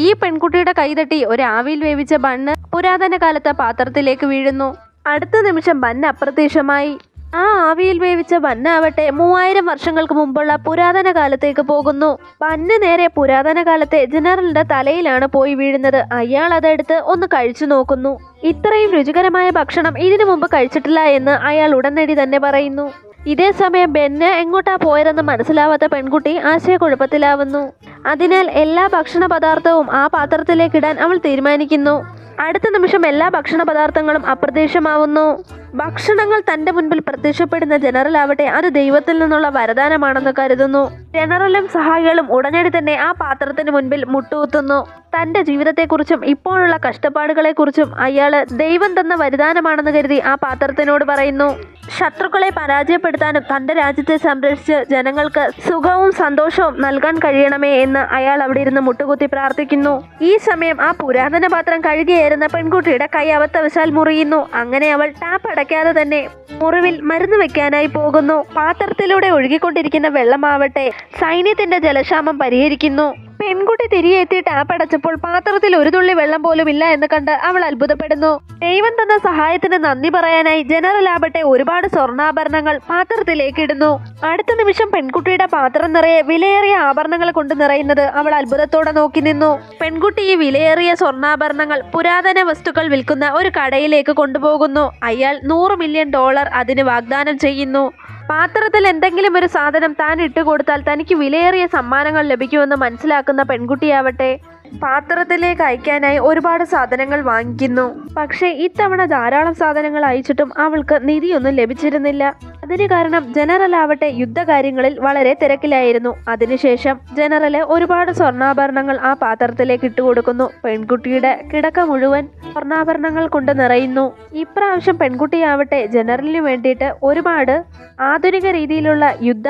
ഈ പെൺകുട്ടിയുടെ കൈതട്ടി ഒരു ആവിയിൽ വേവിച്ച ബണ്ണ് പുരാതന കാലത്തെ പാത്രത്തിലേക്ക് വീഴുന്നു. അടുത്ത നിമിഷം ബണ്ണ് അപ്രത്യക്ഷമായി. ആ ആവിയിൽ വേവിച്ച ബന്നാവട്ടെ 3000 വർഷങ്ങൾക്ക് മുമ്പുള്ള പുരാതന കാലത്തേക്ക് പോകുന്നു. ബന്ന് നേരെ പുരാതന കാലത്തെ ജനറലിന്റെ തലയിലാണ് പോയി വീഴുന്നത്. അയാൾ അതെടുത്ത് ഒന്ന് കഴിച്ചു നോക്കുന്നു. ഇത്രയും രുചികരമായ ഭക്ഷണം ഇതിനു മുമ്പ് കഴിച്ചിട്ടില്ല എന്ന് അയാൾ ഉടനടി തന്നെ പറയുന്നു. ഇതേ സമയം ബെന്ന് എങ്ങോട്ടാ പോയതെന്ന് മനസ്സിലാവാത്ത പെൺകുട്ടി ആശയക്കുഴപ്പത്തിലാവുന്നു. അതിനാൽ എല്ലാ ഭക്ഷണ പദാർത്ഥവും ആ പാത്രത്തിലേക്കിടാൻ അവൾ തീരുമാനിക്കുന്നു. അടുത്ത നിമിഷം എല്ലാ ഭക്ഷണ പദാർത്ഥങ്ങളും അപ്രത്യക്ഷമാവുന്നു. ഭക്ഷണങ്ങൾ തന്റെ മുൻപിൽ പ്രത്യക്ഷപ്പെടുന്ന ജനറൽ ആവട്ടെ അത് ദൈവത്തിൽ നിന്നുള്ള വരദാനമാണെന്ന് കരുതുന്നു. ജനറലും സഹായികളും ഉടനടി തന്നെ ആ പാത്രത്തിന് മുൻപിൽ മുട്ടുകുത്തുന്നു. തന്റെ ജീവിതത്തെക്കുറിച്ചും ഇപ്പോഴുള്ള കഷ്ടപ്പാടുകളെക്കുറിച്ചും അയാള് ദൈവം തന്ന വരദാനമാണെന്ന് കരുതി ആ പാത്രത്തിനോട് പറയുന്നു. ശത്രുക്കളെ പരാജയപ്പെടുത്താനും തന്റെ രാജ്യത്തെ സംരക്ഷിച്ച് ജനങ്ങൾക്ക് സുഖവും സന്തോഷവും നൽകാൻ കഴിയണമേ എന്ന് അയാൾ അവിടെ ഇരുന്ന് മുട്ടുകുത്തി പ്രാർത്ഥിക്കുന്നു. ഈ സമയം ആ പുരാതന പാത്രം കഴുകിയായിരുന്ന പെൺകുട്ടിയുടെ കൈ അബദ്ധവശാൽ മുറിയുന്നു. അങ്ങനെ അവൾ ടാപ്പ് അടയ്ക്കാതെ തന്നെ മുറിവിൽ മരുന്ന് വെക്കാനായി പോകുന്നു. പാത്രത്തിലൂടെ ഒഴുകിക്കൊണ്ടിരിക്കുന്ന വെള്ളമാവട്ടെ സൈന്യത്തിന്റെ ജലക്ഷാമം പരിഹരിക്കുന്നു. പെൺകുട്ടി തിരികെ എത്തി ടാപ്പ് അടച്ചപ്പോൾ പാത്രത്തിൽ ഒരു തുള്ളി വെള്ളം പോലും ഇല്ല എന്ന് കണ്ട് അവൾ അത്ഭുതപ്പെടുന്നു. ദൈവം തന്ന സഹായത്തിന് നന്ദി പറയാനായി ജനറൽ ആവട്ടെ ഒരുപാട് സ്വർണ്ണാഭരണങ്ങൾ പാത്രത്തിലേക്ക് ഇടുന്നു. അടുത്ത നിമിഷം പെൺകുട്ടിയുടെ പാത്രം നിറയെ വിലയേറിയ ആഭരണങ്ങൾ കൊണ്ട് നിറയുന്നത് അവൾ അത്ഭുതത്തോടെ നോക്കി നിന്നു. പെൺകുട്ടി ഈ വിലയേറിയ സ്വർണ്ണാഭരണങ്ങൾ പുരാതന വസ്തുക്കൾ വിൽക്കുന്ന ഒരു കടയിലേക്ക് കൊണ്ടുപോകുന്നു. അയാൾ $100 മില്യൺ അതിന് വാഗ്ദാനം ചെയ്യുന്നു. പാത്രത്തിൽ എന്തെങ്കിലും ഒരു സാധനം താൻ ഇട്ടുകൊടുത്താൽ തനിക്ക് വിലയേറിയ സമ്മാനങ്ങൾ ലഭിക്കുമെന്ന് മനസ്സിലാക്കുന്ന പെൺകുട്ടിയാവട്ടെ പാത്രത്തിലേക്ക് അയക്കാനായി ഒരുപാട് സാധനങ്ങൾ വാങ്ങിക്കുന്നു. പക്ഷേ ഇത്തവണ ധാരാളം സാധനങ്ങൾ അയച്ചിട്ടും അവൾക്ക് നിധിയൊന്നും ലഭിച്ചിരുന്നില്ല. അതിന് കാരണം ജനറൽ ആവട്ടെ യുദ്ധകാര്യങ്ങളിൽ വളരെ തിരക്കിലായിരുന്നു. അതിനുശേഷം ജനറല് ഒരുപാട് സ്വർണ്ണാഭരണങ്ങൾ ആ പാത്രത്തിലേക്ക് ഇട്ടുകൊടുക്കുന്നു. പെൺകുട്ടിയുടെ കിടക്ക മുഴുവൻ സ്വർണ്ണാഭരണങ്ങൾ കൊണ്ട് നിറയുന്നു. ഇപ്രാവശ്യം പെൺകുട്ടിയാവട്ടെ ജനറലിന് വേണ്ടിയിട്ട് ഒരുപാട് ആധുനിക രീതിയിലുള്ള യുദ്ധ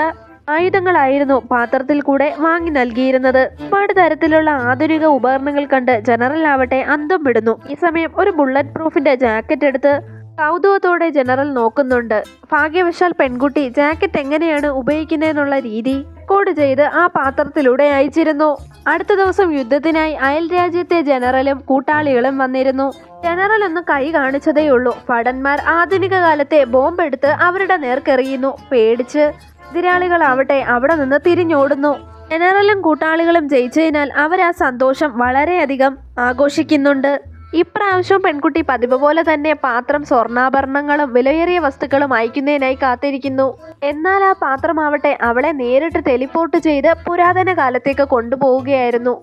ആയുധങ്ങളായിരുന്നു പാത്രത്തിൽ കൂടെ വാങ്ങി നൽകിയിരുന്നത്. ഒരുപാട് തരത്തിലുള്ള ആധുനിക ഉപകരണങ്ങൾ കണ്ട് ജനറൽ ആവട്ടെ അന്തം വിടുന്നു. ഈ സമയം ഒരു ബുള്ളറ്റ് പ്രൂഫിന്റെ ജാക്കറ്റ് എടുത്ത് കൗതുകത്തോടെ ജനറൽ നോക്കുന്നുണ്ട്. ഭാഗ്യവശാൽ പെൺകുട്ടി ജാക്കറ്റ് എങ്ങനെയാണ് ഉപയോഗിക്കുന്നതെന്നുള്ള രീതി റെക്കോർഡ് ചെയ്ത് ആ പാത്രത്തിലൂടെ അയച്ചിരുന്നു. അടുത്ത ദിവസം യുദ്ധത്തിനായി അയൽ രാജ്യത്തെ ജനറലും കൂട്ടാളികളും വന്നിരുന്നു. ജനറൽ ഒന്ന് കൈ കാണിച്ചതേയുള്ളൂ. ഭടന്മാർ ആധുനിക കാലത്തെ ബോംബെടുത്ത് അവരുടെ നേർക്കെറിയുന്നു. പേടിച്ച് എതിരാളികളാവട്ടെ അവിടെ നിന്ന് തിരിഞ്ഞോടുന്നു. ജനറലും കൂട്ടാളികളും ജയിച്ചതിനാൽ അവർ ആ സന്തോഷം വളരെയധികം ആഘോഷിക്കുന്നുണ്ട്. ഇപ്രാവശ്യം പെൺകുട്ടി പതിവ് പോലെ തന്നെ പാത്രം സ്വർണ്ണാഭരണങ്ങളും വിലയേറിയ വസ്തുക്കളും അയക്കുന്നതിനായി കാത്തിരിക്കുന്നു. എന്നാൽ ആ പാത്രമാവട്ടെ അവളെ നേരിട്ട് ടെലിപ്പോർട്ട് ചെയ്ത് പുരാതന കാലത്തേക്ക് കൊണ്ടുപോവുകയായിരുന്നു.